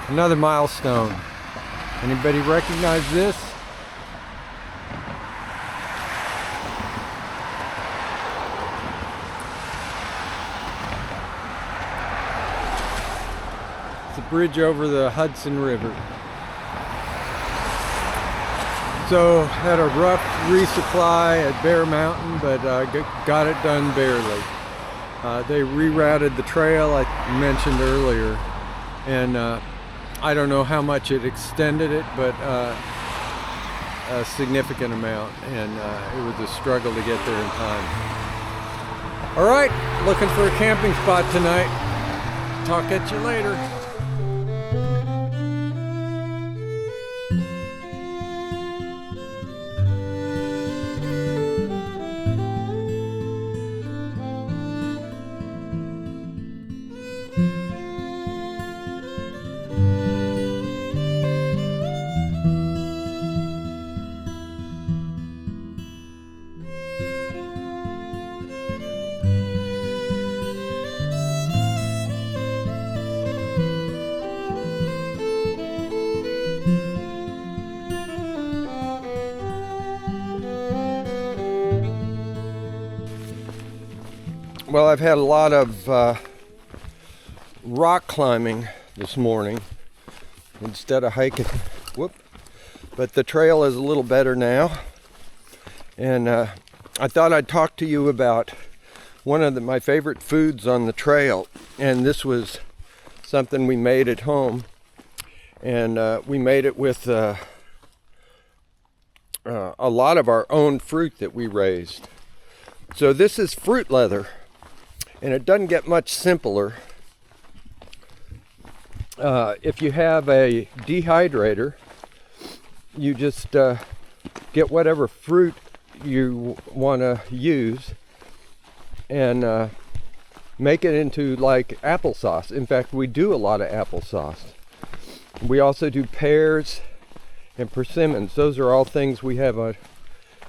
Another milestone. Anybody recognize this? It's a bridge over the Hudson River. So had a rough resupply at Bear Mountain, but got it done barely. They rerouted the trail I mentioned earlier, and I don't know how much it extended it, but a significant amount, and it was a struggle to get there in time. All right, looking for a camping spot tonight. Talk at you later. Well, I've had a lot of rock climbing this morning instead of hiking. Whoop. But the trail is a little better now. And I thought I'd talk to you about one of my favorite foods on the trail. And this was something we made at home. And we made it with a lot of our own fruit that we raised. So this is fruit leather. And it doesn't get much simpler. If you have a dehydrator, you just get whatever fruit you want to use and make it into like applesauce. In fact, we do a lot of applesauce. We also do pears and persimmons. Those are all things we have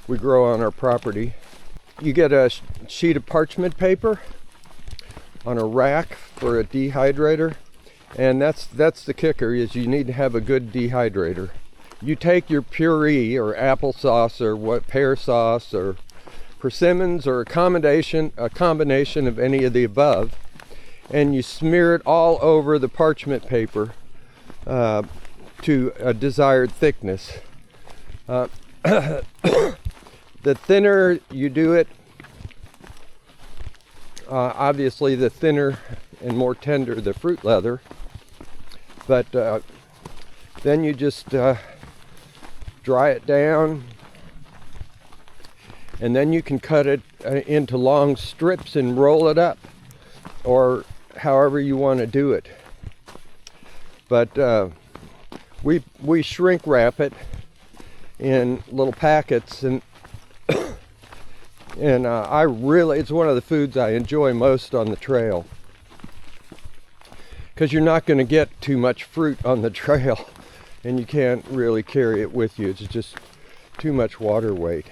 we grow on our property. You get a sheet of parchment paper on a rack for a dehydrator, and that's the kicker, is you need to have a good dehydrator. You take your puree or applesauce or pear sauce or persimmons or a combination of any of the above, and you smear it all over the parchment paper to a desired thickness. The thinner you do it, obviously the thinner and more tender the fruit leather, but then you just dry it down, and then you can cut it into long strips and roll it up, or however you want to do it. But we shrink wrap it in little packets, and it's one of the foods I enjoy most on the trail, because you're not going to get too much fruit on the trail, and you can't really carry it with you. It's just too much water weight.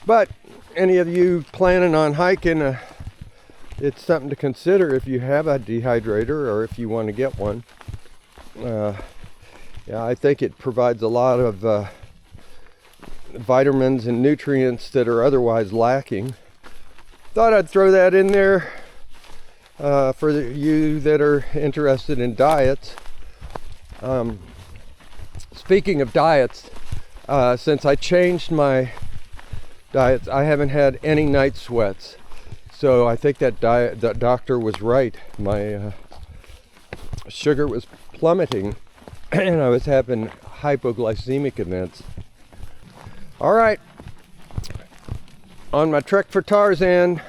But any of you planning on hiking, it's something to consider if you have a dehydrator or if you want to get one. Yeah, I think it provides a lot of vitamins and nutrients that are otherwise lacking. Thought I'd throw that in there for you that are interested in diets. Speaking of diets, since I changed my diets, I haven't had any night sweats. So I think that doctor was right. My sugar was plummeting and I was having hypoglycemic events. All right, on my trek for Tarzan.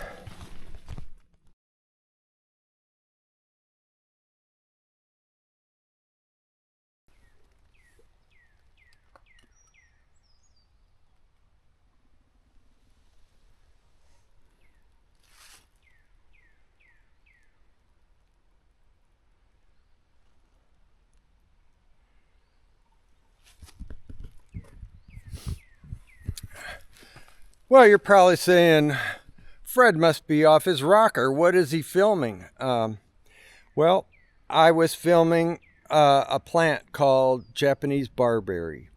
Well, you're probably saying, Fred must be off his rocker. What is he filming? Well, I was filming a plant called Japanese barberry.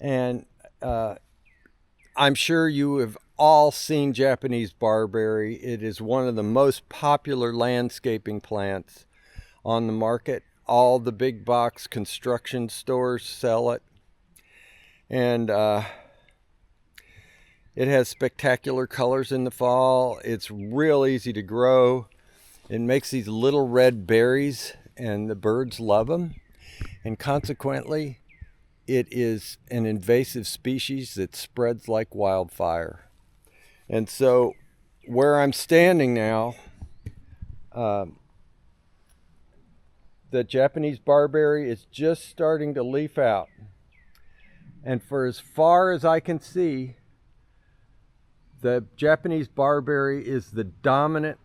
And I'm sure you have all seen Japanese barberry. It is one of the most popular landscaping plants on the market. All the big box construction stores sell it. And it has spectacular colors in the fall. It's real easy to grow. It makes these little red berries, and the birds love them. And consequently, it is an invasive species that spreads like wildfire. And so where I'm standing now, the Japanese barberry is just starting to leaf out. And for as far as I can see, the Japanese barberry is the dominant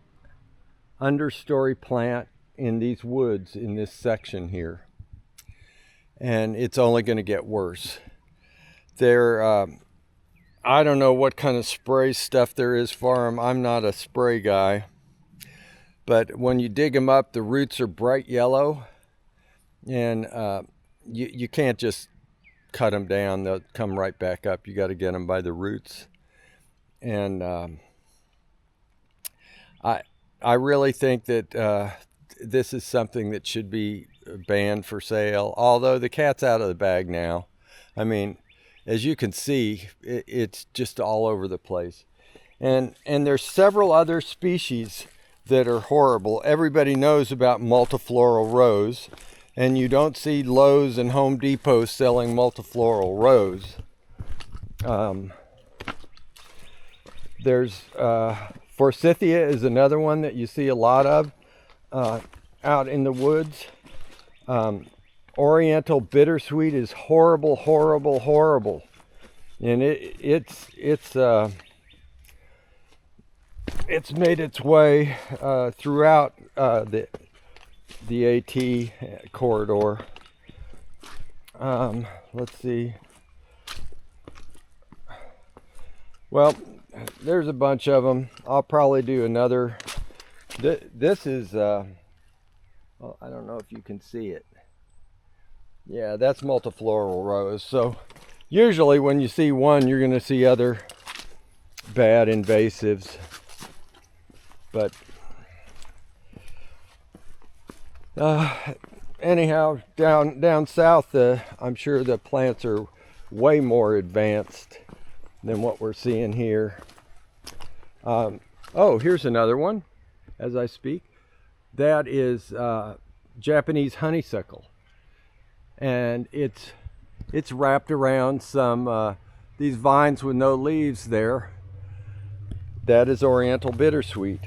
understory plant in these woods in this section here. And it's only going to get worse. I don't know what kind of spray stuff there is for them. I'm not a spray guy. But when you dig them up, the roots are bright yellow. And you can't just cut them down. They'll come right back up. You got to get them by the roots. And I really think that this is something that should be banned for sale, although the cat's out of the bag now. I mean, as you can see, it's just all over the place. And there's several other species that are horrible. Everybody knows about multifloral rose, and you don't see Lowe's and Home Depot selling multifloral rose. There's Forsythia is another one that you see a lot of out in the woods. Oriental bittersweet is horrible, horrible, horrible, and it's made its way throughout the AT corridor. Let's see. Well, there's a bunch of them. I'll probably do another. This is well, I don't know if you can see it. Yeah, that's multifloral rose. So usually when you see one, you're going to see other bad invasives. But anyhow, down south, I'm sure the plants are way more advanced than what we're seeing here. Oh, here's another one as I speak. That is Japanese honeysuckle. And it's wrapped around some these vines with no leaves there. That is Oriental bittersweet.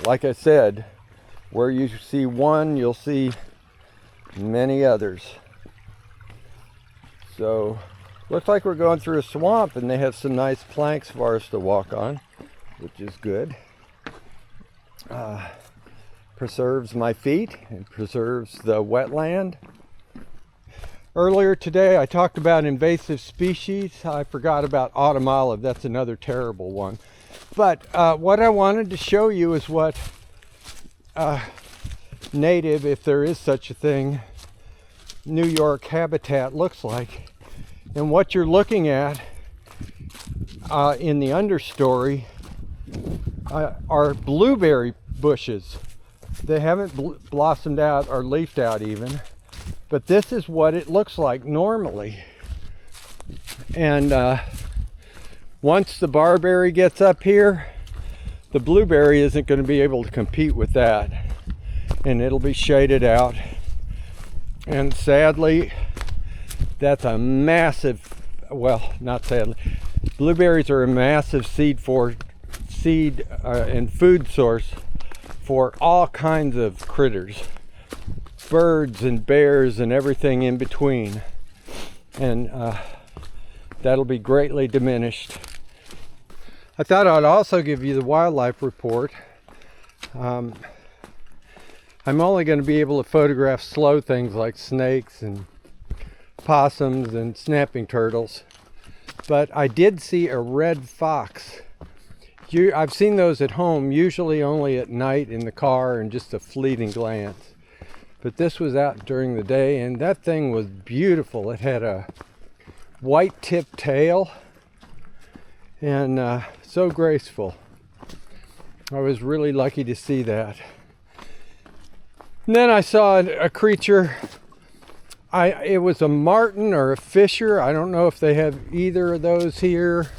Like I said, where you see one, you'll see many others. So looks like we're going through a swamp, and they have some nice planks for us to walk on, which is good. Preserves my feet and preserves the wetland. Earlier today I talked about invasive species. I forgot about autumn olive. That's another terrible one. But what I wanted to show you is what native, if there is such a thing, New York habitat looks like. And what you're looking at in the understory are blueberry bushes. They haven't blossomed out or leafed out even, but this is what it looks like normally. And once the barberry gets up here, the blueberry isn't going to be able to compete with that, and it'll be shaded out. And sadly, that's a massive, well, not sadly, blueberries are a massive seed and food source for all kinds of critters, birds and bears and everything in between. And that'll be greatly diminished. I thought I'd also give you the wildlife report. I'm only going to be able to photograph slow things like snakes and possums and snapping turtles, but I did see a red fox. I've seen those at home, usually only at night in the car and just a fleeting glance. But this was out during the day, and that thing was beautiful. It had a white tipped tail and so graceful. I was really lucky to see that. And then I saw a creature. It was a marten or a fisher. I don't know if they have either of those here.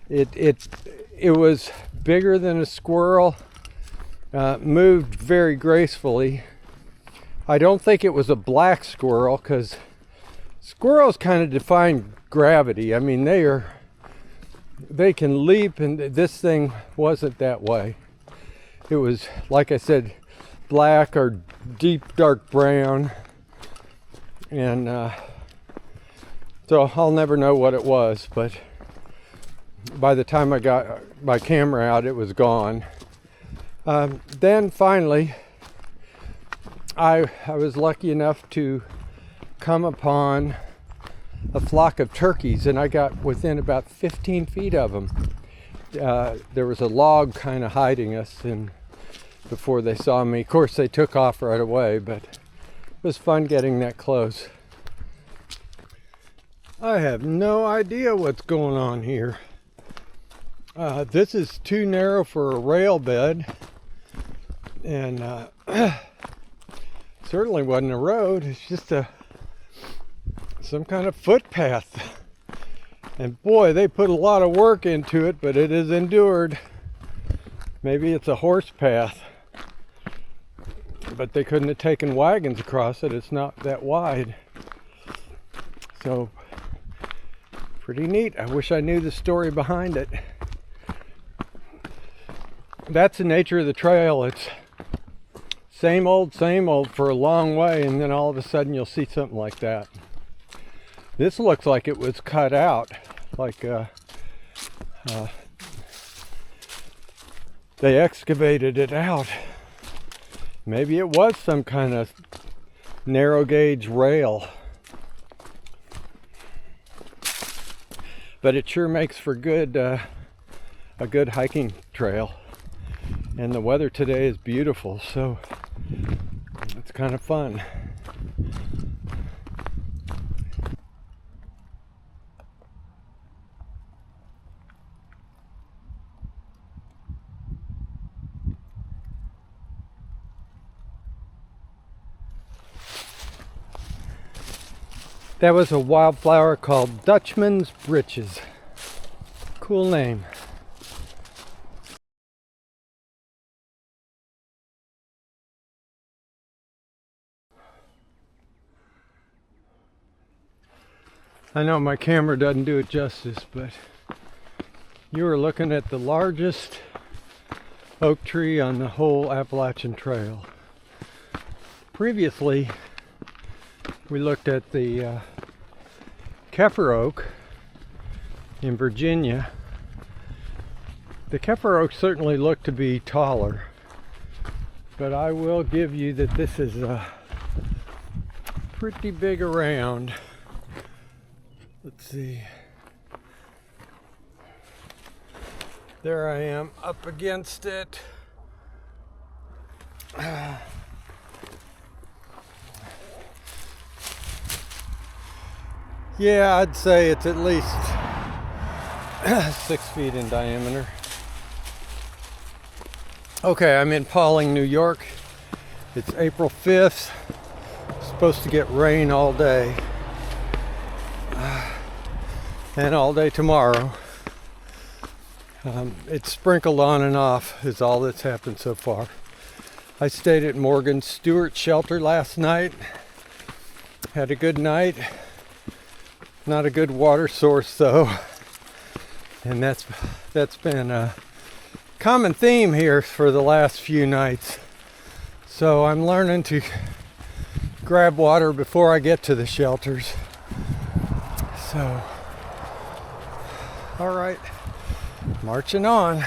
It was bigger than a squirrel. Moved very gracefully. I don't think it was a black squirrel, because squirrels kind of defy gravity. I mean, they can leap, and this thing wasn't that way. It was, like I said, black or deep dark brown, and so I'll never know what it was, but by the time I got my camera out, it was gone. Then finally, I was lucky enough to come upon a flock of turkeys, and I got within about 15 feet of them. There was a log kind of hiding us, and before they saw me, of course they took off right away, but it was fun getting that close. I have no idea what's going on here. This is too narrow for a rail bed, and certainly wasn't a road. It's just some kind of footpath. And boy, they put a lot of work into it, but it has endured. Maybe it's a horse path, but they couldn't have taken wagons across it. It's not that wide. So pretty neat. I wish I knew the story behind it. That's the nature of the trail. It's same old for a long way, and then all of a sudden you'll see something like that. This looks like it was cut out, like they excavated it out. Maybe it was some kind of narrow gauge rail. But it sure makes for a good hiking trail. And the weather today is beautiful, so it's kind of fun. That was a wildflower called Dutchman's Breeches. Cool name. I know my camera doesn't do it justice, but you are looking at the largest oak tree on the whole Appalachian Trail. Previously, we looked at the Kefir oak in Virginia. The Kefir oak certainly looked to be taller, but I will give you that this is pretty big around. Let's see. There I am up against it. Yeah, I'd say it's at least 6 feet in diameter. Okay, I'm in Pawling, New York. It's April 5th. It's supposed to get rain all day. And all day tomorrow. It's sprinkled on and off is all that's happened so far. I stayed at Morgan Stewart Shelter last night. Had a good night. Not a good water source though. And that's been a common theme here for the last few nights. So I'm learning to grab water before I get to the shelters. So all right, marching on.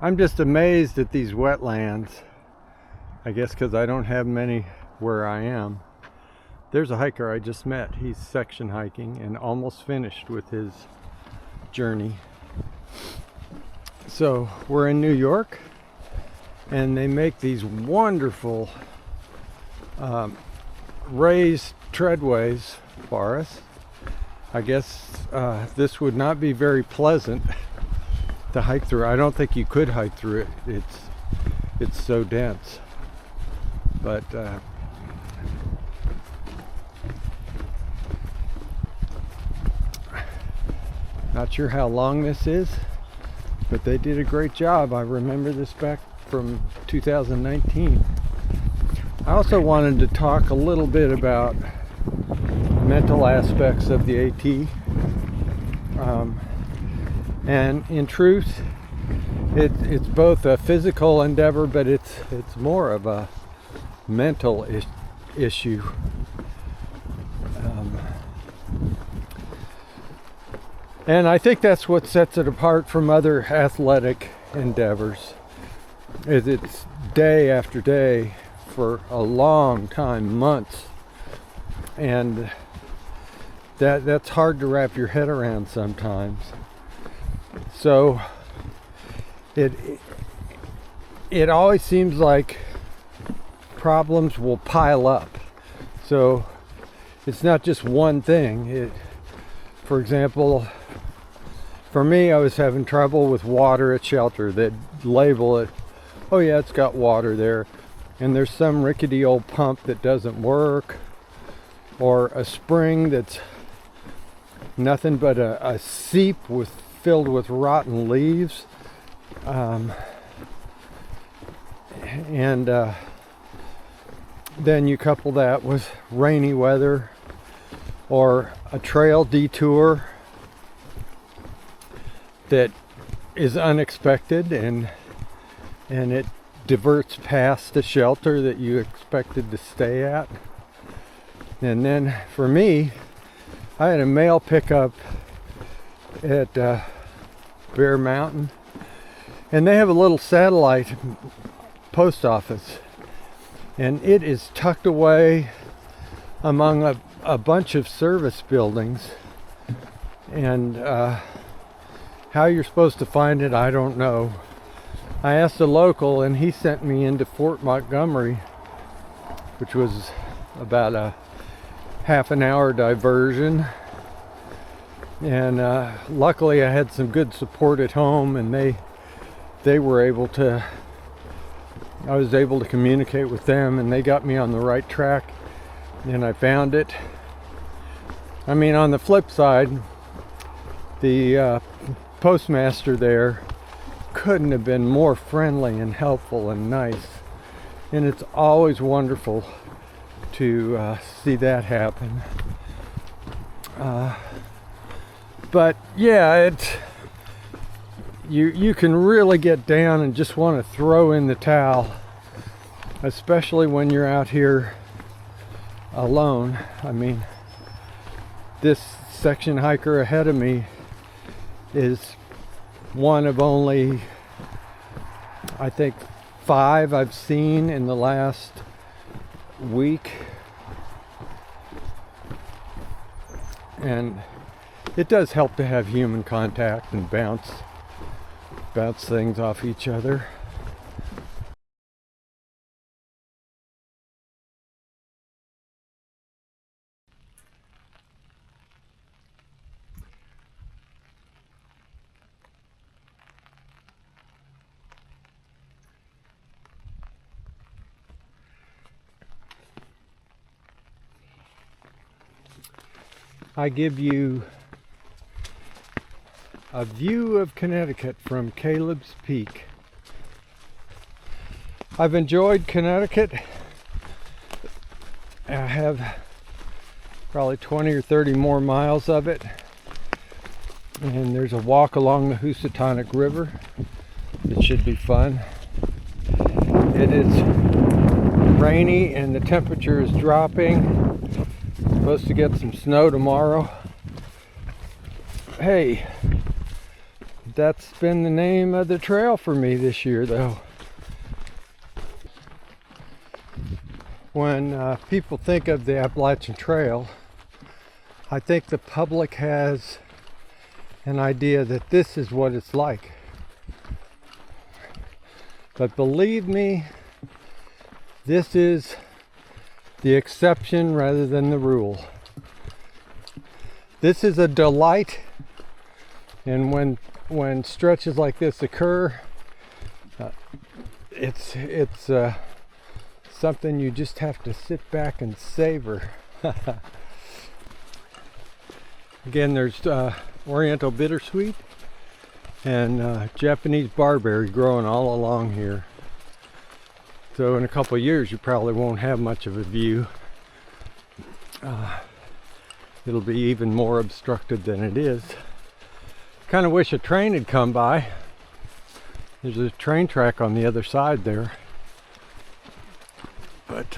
I'm just amazed at these wetlands. I guess because I don't have many where I am. There's a hiker I just met. He's section hiking and almost finished with his journey. So we're in New York, and they make these wonderful raised treadways for us. I guess this would not be very pleasant to hike through. I don't think you could hike through it. It's so dense. But not sure how long this is, but they did a great job. I remember this back from 2019. I also wanted to talk a little bit about mental aspects of the AT. And in truth, it's both a physical endeavor, but it's more of a mental issue. And I think that's what sets it apart from other athletic endeavors. It's day after day for a long time, months, and that's hard to wrap your head around sometimes. So it always seems like problems will pile up. So it's not just one thing. For example, for me, I was having trouble with water at shelter. They'd label it, oh yeah, it's got water there, and there's some rickety old pump that doesn't work, or a spring that's nothing but a seep filled with rotten leaves. Then you couple that with rainy weather or a trail detour that is unexpected, and it diverts past the shelter that you expected to stay at. And then for me, I had a mail pickup at Bear Mountain, and they have a little satellite post office, and it is tucked away among a bunch of service buildings, and how you're supposed to find it, I don't know. I asked a local, and he sent me into Fort Montgomery, which was about a half an hour diversion. And luckily I had some good support at home, and they were able to, I was able to communicate with them, and they got me on the right track, and I found it. I mean, on the flip side, the postmaster there couldn't have been more friendly and helpful and nice, and it's always wonderful to see that happen. But yeah, you can really get down and just want to throw in the towel, especially when you're out here alone. I mean, this section hiker ahead of me is one of only, I think, 5 I've seen in the last week, and it does help to have human contact and bounce things off each other. I give you a view of Connecticut from Caleb's Peak. I've enjoyed Connecticut. I have probably 20 or 30 more miles of it, and there's a walk along the Housatonic River. It should be fun. It is rainy and the temperature is dropping. Supposed to get some snow tomorrow. Hey, that's been the name of the trail for me this year, though. When people think of the Appalachian Trail, I think the public has an idea that this is what it's like. But believe me, this is the exception rather than the rule. This is a delight, and when stretches like this occur, it's something you just have to sit back and savor. Again, there's Oriental bittersweet and Japanese barberry growing all along here. So in a couple of years you probably won't have much of a view. It'll be even more obstructed than it is. Kind of wish a train had come by. There's a train track on the other side there. But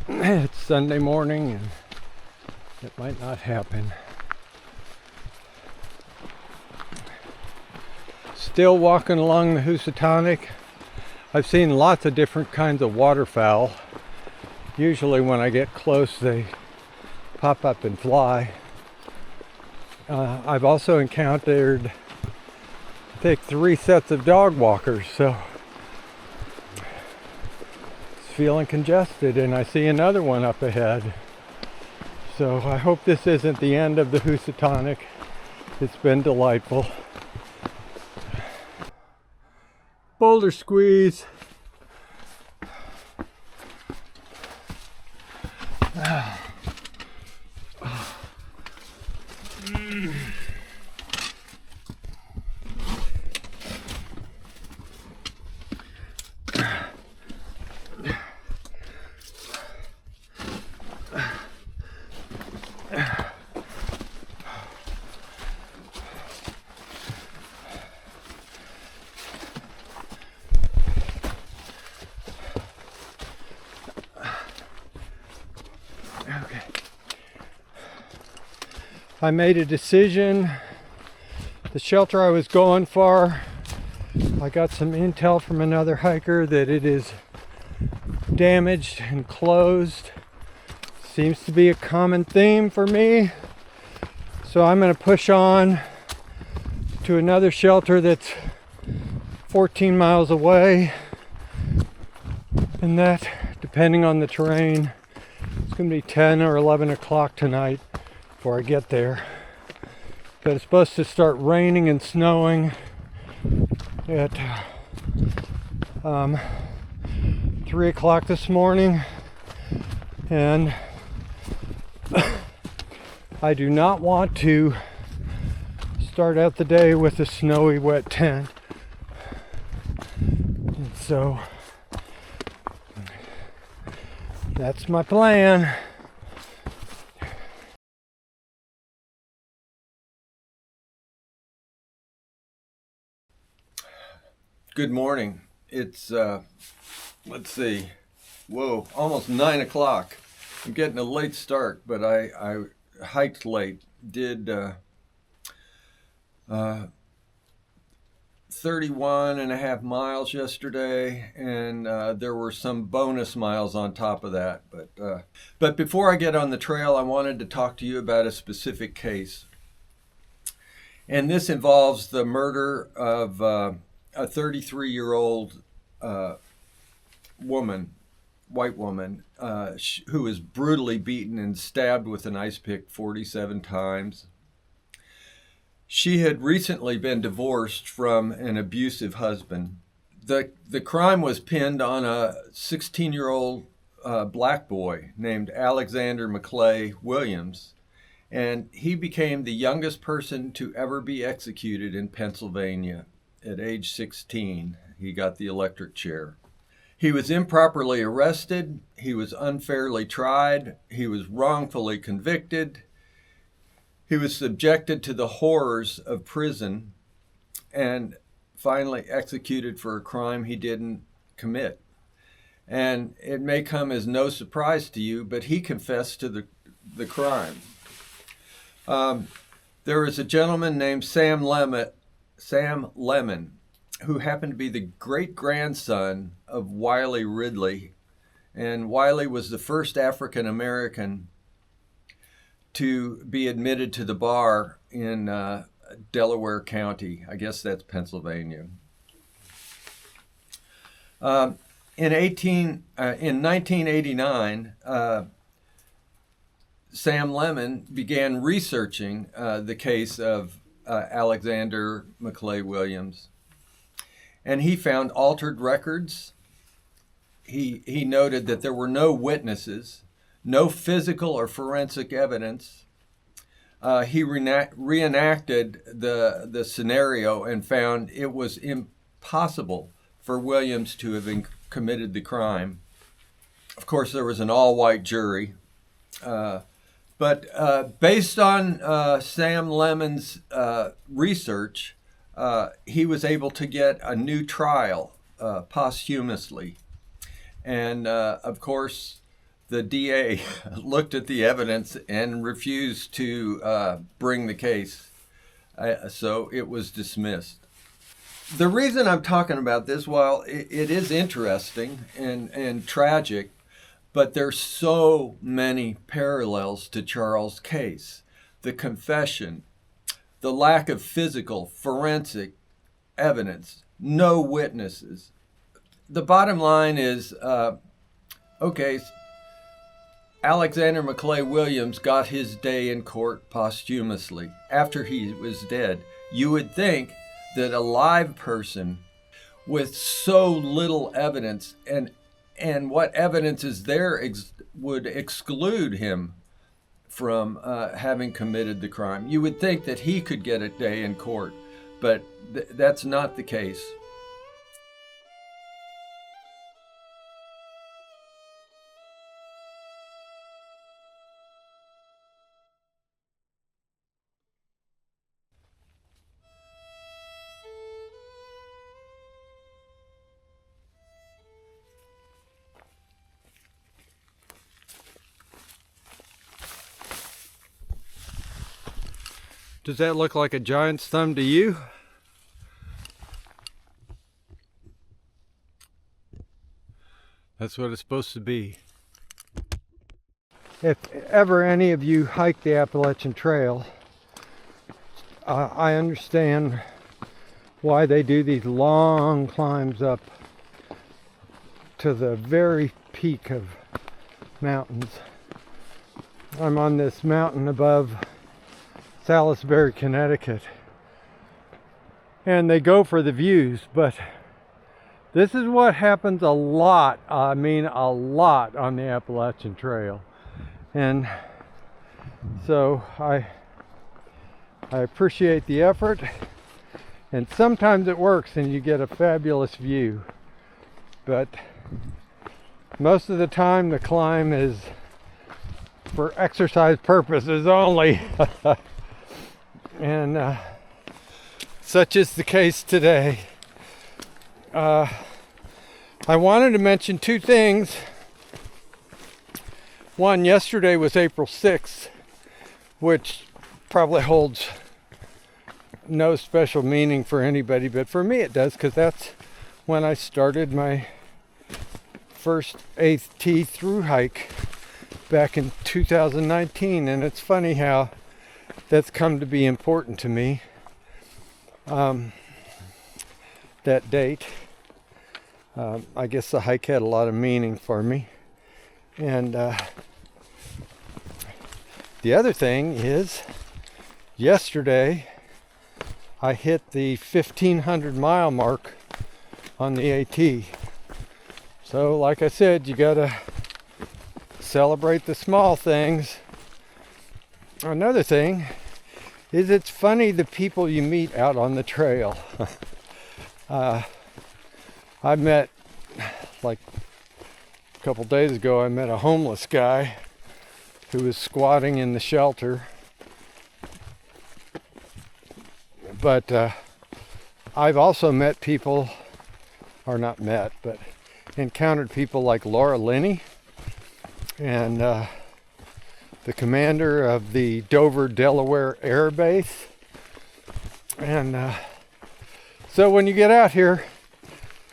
it's Sunday morning and it might not happen. Still walking along the Housatonic. I've seen lots of different kinds of waterfowl. Usually when I get close they pop up and fly. I've also encountered, I think, 3 sets of dog walkers, so it's feeling congested, and I see another one up ahead. So I hope this isn't the end of the Housatonic. It's been delightful. Boulder squeeze. I made a decision. The shelter I was going for, I got some intel from another hiker that it is damaged and closed. Seems to be a common theme for me. So I'm going to push on to another shelter that's 14 miles away. And that, depending on the terrain, it's going to be 10 or 11 o'clock tonight before I get there. But it's supposed to start raining and snowing at 3 o'clock this morning, and I do not want to start out the day with a snowy, wet tent. And so that's my plan. Good morning. It's let's see, whoa, almost 9 o'clock. I'm getting a late start, but I hiked late. Did 31 and a half miles yesterday, and there were some bonus miles on top of that. But before I get on the trail, I wanted to talk to you about a specific case. And this involves the murder of a 33-year-old woman, white woman, who was brutally beaten and stabbed with an ice pick 47 times. She had recently been divorced from an abusive husband. The crime was pinned on a 16-year-old black boy named Alexander McClay Williams, and he became the youngest person to ever be executed in Pennsylvania. At age 16, he got the electric chair. He was improperly arrested. He was unfairly tried. He was wrongfully convicted. He was subjected to the horrors of prison and finally executed for a crime he didn't commit. And it may come as no surprise to you, but he confessed to the crime. There was a gentleman named Sam Lemon, who happened to be the great-grandson of Wiley Ridley. And Wiley was the first African American to be admitted to the bar in Delaware County. I guess that's Pennsylvania. In 1989, Sam Lemon began researching the case of Alexander Maclay Williams, and he found altered records. He noted that there were no witnesses, no physical or forensic evidence. He reenacted the scenario and found it was impossible for Williams to have committed the crime. Of course, there was an all-white jury. But based on Sam Lemon's research, he was able to get a new trial posthumously. And of course, the DA looked at the evidence and refused to bring the case. So it was dismissed. The reason I'm talking about this, while it is interesting and tragic, but there's so many parallels to Charles' case. The confession, the lack of physical, forensic evidence, no witnesses. The bottom line is, okay, Alexander Maclay Williams got his day in court posthumously after he was dead. You would think that a live person with so little evidence and what evidence is there would exclude him from having committed the crime. You would think that he could get a day in court, but that's not the case. Does that look like a giant's thumb to you? That's what it's supposed to be. If ever any of you hike the Appalachian Trail, I understand why they do these long climbs up to the very peak of mountains. I'm on this mountain above Salisbury, Connecticut, and they go for the views, but this is what happens a lot, I mean a lot, on the Appalachian Trail. And so I appreciate the effort, and sometimes it works and you get a fabulous view, but most of the time the climb is for exercise purposes only. And such is the case today. I wanted to mention two things. One, yesterday was April 6th, which probably holds no special meaning for anybody, but for me it does, because that's when I started my first 8th T through hike back in 2019, and it's funny how that's come to be important to me, that date. I guess the hike had a lot of meaning for me. And the other thing is, yesterday I hit the 1,500 mile mark on the AT. So like I said, you gotta celebrate the small things. Another thing is, it's funny the people you meet out on the trail. I met, like a couple days ago, I met a homeless guy who was squatting in the shelter. But I've also met people, or not met, but encountered people like Laura Linney and the commander of the Dover, Delaware Air Base. And so when you get out here,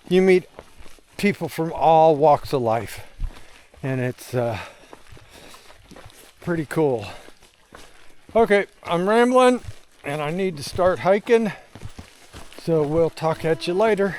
you meet people from all walks of life, and it's pretty cool. Okay, I'm rambling and I need to start hiking, so we'll talk at you later.